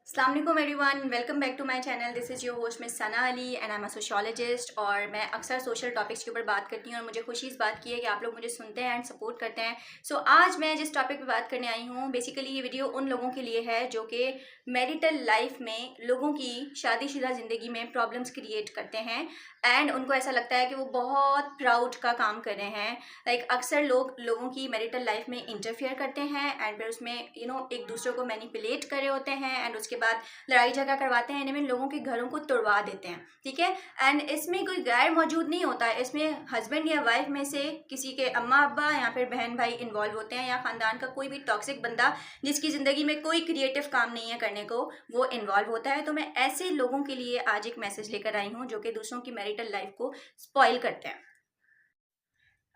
अस्सलाम वालेकुम everyone, welcome back to my channel. This is your host miss Sana Ali and I am a sociologist. और मैं अक्सर social topics के ऊपर बात करती हूँ और मुझे खुशी इस बात की है कि आप लोग मुझे सुनते हैं एंड सपोर्ट करते हैं। सो आज मैं जिस टॉपिक पे बात करने आई हूँ, बेसिकली ये वीडियो उन लोगों के लिए है जो कि मैरिटल लाइफ में लोगों की शादीशुदा ज़िंदगी में प्रॉब्लम्स क्रिएट करते हैं एंड उनको ऐसा लगता है कि वो बहुत प्राउड का काम कर रहे हैं। अक्सर लोगों की मैरिटल लाइफ में इंटरफेयर करते हैं एंड फिर उसमें एक दूसरे को मैनिपुलेट कर रहे होते हैं एंड उसके बाद लड़ाई झगड़ा करवाते हैं, इनमें लोगों के घरों को तोड़वा देते हैं। ठीक है। एंड इसमें कोई गैर मौजूद नहीं होता है, इसमें हस्बैंड या वाइफ में से किसी के अम्मा अब्बा या फिर बहन भाई इन्वॉल्व होते हैं या खानदान का कोई भी टॉक्सिक बंदा जिसकी ज़िंदगी में कोई क्रिएटिव काम नहीं है करने को, वो इन्वॉल्व होता है। तो मैं ऐसे लोगों के लिए आज एक मैसेज लेकर आई हूँ जो कि दूसरों की मैरिटल लाइफ को स्पॉइल करते हैं।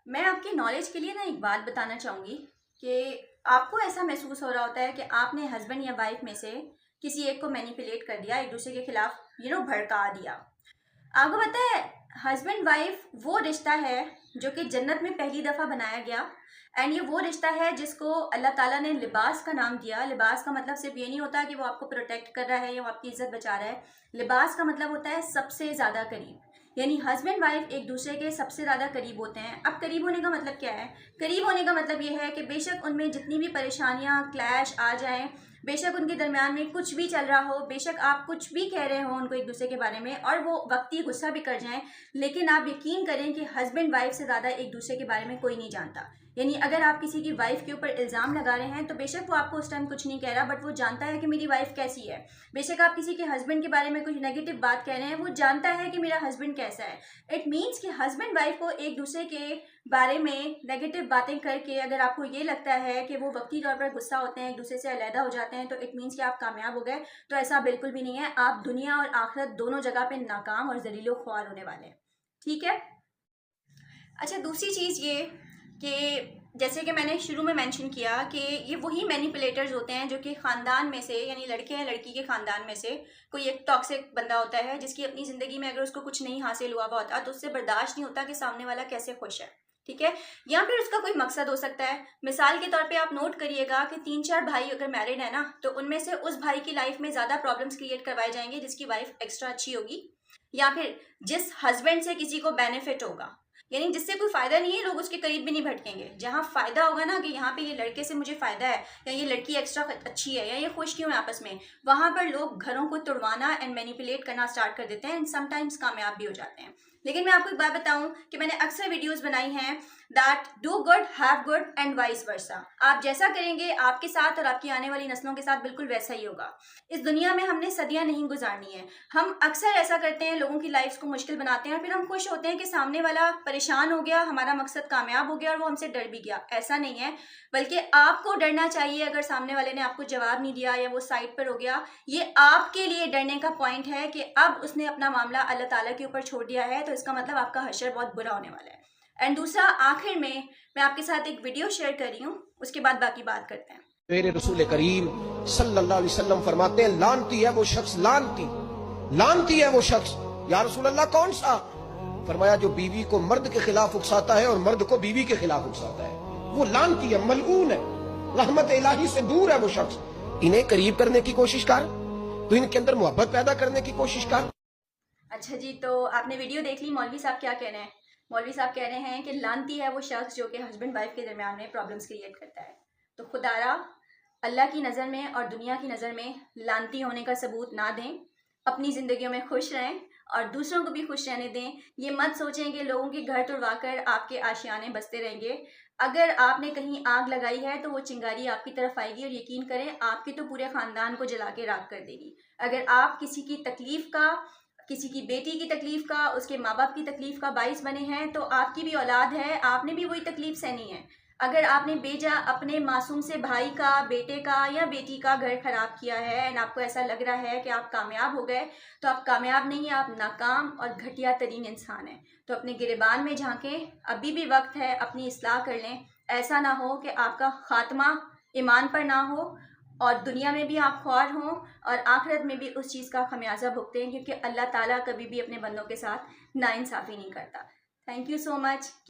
मैं आपकी नॉलेज के लिए ना एक बात बताना चाहूँगी कि आपको ऐसा महसूस हो रहा होता है कि आपने हस्बैंड या वाइफ में से किसी एक को मैनिपुलेट कर दिया, एक दूसरे के खिलाफ भड़का दिया। आपको पता है, हस्बैंड वाइफ वो रिश्ता है जो कि जन्नत में पहली दफ़ा बनाया गया एंड ये वो रिश्ता है जिसको अल्लाह ताला ने लिबास का नाम दिया। लिबास का मतलब सिर्फ ये नहीं होता कि वो आपको प्रोटेक्ट कर रहा है या वो आपकी इज्जत बचा रहा है। लिबास का मतलब होता है सबसे ज़्यादा करीब, यानी हस्बैंड वाइफ एक दूसरे के सबसे ज़्यादा करीब होते हैं। अब करीब होने का मतलब क्या है? करीब होने का मतलब ये है कि बेशक उनमें जितनी भी परेशानियां क्लैश आ जाएं, बेशक उनके दरमियान में कुछ भी चल रहा हो, बेशक आप कुछ भी कह रहे हो उनको एक दूसरे के बारे में और वो वक्ती गुस्सा भी कर जाएं, लेकिन आप यकीन करें कि हस्बैंड वाइफ से ज़्यादा एक दूसरे के बारे में कोई नहीं जानता। यानी अगर आप किसी की वाइफ के ऊपर इल्ज़ाम लगा रहे हैं तो बेशक वो आपको उस टाइम कुछ नहीं कह रहा, बट वो जानता है कि मेरी वाइफ कैसी है। बेशक आप किसी के हस्बैंड के बारे में कुछ नेगेटिव बात कह रहे हैं, वो जानता है कि मेरा हस्बैंड कैसा है। इट मीन्स कि हस्बैंड वाइफ को एक दूसरे के बारे में नेगेटिव बातें करके अगर आपको ये लगता है कि वो वक्ती तौर पर गुस्सा होते हैं, एक दूसरे से अलहदा हो जाते हैं, तो इट मीन्स कि आप कामयाब हो गए। तो ऐसा बिल्कुल भी नहीं है। आप दुनिया और आखिरत दोनों जगह पे नाकाम और जलीलो ख्वार होने वाले हैं। ठीक है। अच्छा, दूसरी चीज़ ये कि जैसे कि मैंने शुरू में मेंशन किया कि ये वही मैनिपुलेटर्स होते हैं जो कि ख़ानदान में से, यानी लड़के या लड़की के ख़ानदान में से कोई एक टॉक्सिक बंदा होता है जिसकी अपनी ज़िंदगी में अगर उसको कुछ नहीं हासिल हुआ होता तो उससे बर्दाश्त नहीं होता कि सामने वाला कैसे खुश है। ठीक है। या फिर उसका कोई मकसद हो सकता है। मिसाल के तौर पे आप नोट करिएगा कि 3-4 भाई अगर मैरिड है ना, तो उनमें से उस भाई की लाइफ में ज़्यादा प्रॉब्लम्स क्रिएट करवाए जाएंगे जिसकी वाइफ एक्स्ट्रा अच्छी होगी, या फिर जिस हस्बैंड से किसी को बेनिफिट होगा, यानी जिससे कोई फायदा नहीं है, लोग उसके करीब भी नहीं भटकेंगे। जहाँ फायदा होगा ना कि यहाँ पे ये लड़के से मुझे फायदा है या ये लड़की एक्स्ट्रा अच्छी है या ये खुश क्यों है आपस में, वहां पर लोग घरों को तोड़वाना एंड मैनिपुलेट करना स्टार्ट कर देते हैं एंड समटाइम्स कामयाब भी हो जाते हैं। लेकिन मैं आपको एक बात बताऊं कि मैंने अक्सर वीडियोस बनाई हैं that do good have good and vice versa. आप जैसा करेंगे आपके साथ और आपकी आने वाली नस्लों के साथ बिल्कुल वैसा ही होगा। इस दुनिया में हमने सदियां नहीं गुजारनी है। हम अक्सर ऐसा करते हैं, लोगों की लाइफ को मुश्किल बनाते हैं और फिर हम खुश होते हैं कि सामने वाला परेशान हो गया, हमारा मकसद कामयाब हो गया और वो हमसे डर भी गया। ऐसा नहीं है, बल्कि आपको डरना चाहिए अगर सामने वाले ने आपको जवाब नहीं दिया या वो साइड पर हो गया। ये आपके लिए डरने का पॉइंट है कि अब उसने अपना मामला अल्लाह ताला के ऊपर छोड़ दिया है, तो इसका मतलब आपका हशर बहुत बुरा होने वाला है। एंड दूसरा, आखिर में मैं आपके साथ एक वीडियो शेयर कर रही हूँ, उसके बाद बाकी बात करते हैं। मेरे रसूल करीम सल्लल्लाहु अलैहि वसल्लम फरमाते हैं, लानती है वो शख्स, लानती है वो शख्स। या रसूल अल्लाह कौन सा? फरमाया, जो बीवी को मर्द के खिलाफ उकसाता है और मर्द को बीवी के खिलाफ उकसाता है, वो लानती है, मलऊन है, रहमत इलाही से दूर है वो शख्स। इन्हें करीब करने की कोशिश कर, तो इनके अंदर मोहब्बत पैदा करने की कोशिश कर। अच्छा जी, तो आपने वीडियो देख ली। मौलवी साहब क्या कह रहे हैं? मौलवी साहब कह रहे हैं कि लानती है वो शख्स जो कि हस्बैंड वाइफ के दरमियान में प्रॉब्लम्स क्रिएट करता है। तो खुदारा अल्लाह की नज़र में और दुनिया की नज़र में लानती होने का सबूत ना दें। अपनी ज़िंदगियों में खुश रहें और दूसरों को भी खुश रहने दें। ये मत सोचें कि लोगों के घर तोड़वा कर आपके आशियाने बसते रहेंगे। अगर आपने कहीं आग लगाई है तो वो चिंगारी आपकी तरफ आएगी और यकीन करें आपके तो पूरे ख़ानदान को जला के राख कर देगी। अगर आप किसी की तकलीफ़ का, किसी की बेटी की तकलीफ का, उसके माँ बाप की तकलीफ का बाइस बने हैं, तो आपकी भी औलाद है, आपने भी वही तकलीफ सहनी है। अगर आपने बेजा अपने मासूम से भाई का, बेटे का या बेटी का घर खराब किया है एंड आपको ऐसा लग रहा है कि आप कामयाब हो गए, तो आप कामयाब नहीं है, आप नाकाम और घटिया तरीन इंसान हैं। तो अपने गिरबान में झांकें, अभी भी वक्त है, अपनी इस्लाह कर लें। ऐसा ना हो कि आपका खात्मा ईमान पर ना हो और दुनिया में भी आप ख्वार हों और आखिरत में भी उस चीज़ का खमियाजा भुगतें, क्योंकि अल्लाह ताला कभी भी अपने बंदों के साथ नाइंसाफ़ी नहीं करता। Thank you so much.